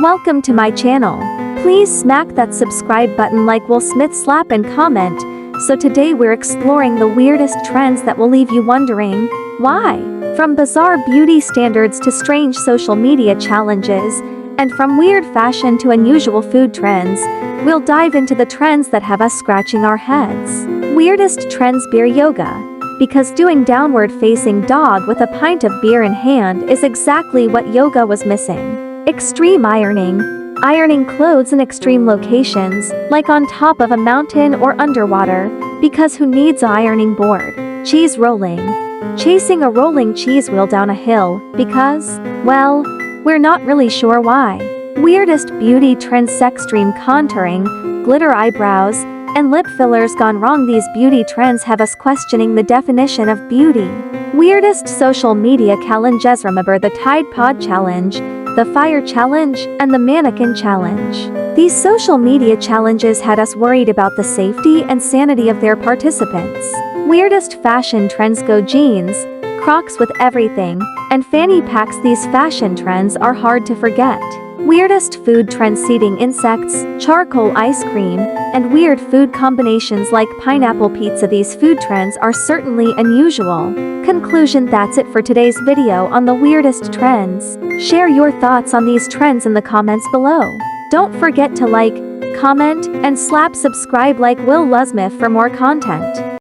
Welcome to my channel. Please smack that subscribe button like Will Smith slap and comment. So today we're exploring the weirdest trends that will leave you wondering, why? From bizarre beauty standards to strange social media challenges, and from weird fashion to unusual food trends, we'll dive into the trends that have us scratching our heads. Weirdest trends: beer yoga. Because doing downward facing dog with a pint of beer in hand is exactly what yoga was missing. Extreme ironing. Ironing clothes in extreme locations, like on top of a mountain or underwater, because who needs an ironing board? Cheese rolling. Chasing a rolling cheese wheel down a hill, because, well, we're not really sure why. Weirdest beauty trends: sextreme contouring, glitter eyebrows, and lip fillers gone wrong. These beauty trends have us questioning the definition of beauty. Weirdest social media challenges: remember the Tide Pod Challenge, the Fire Challenge, and the Mannequin Challenge. These social media challenges had us worried about the safety and sanity of their participants. Weirdest fashion trends: go jeans, Crocs with everything, and fanny packs. These fashion trends are hard to forget. Weirdest food trends: seeding insects, charcoal ice cream, and weird food combinations like pineapple pizza. These food trends are certainly unusual. Conclusion: that's it for today's video on the weirdest trends. Share your thoughts on these trends in the comments below. Don't forget to like, comment, and slap subscribe like Will Smith for more content.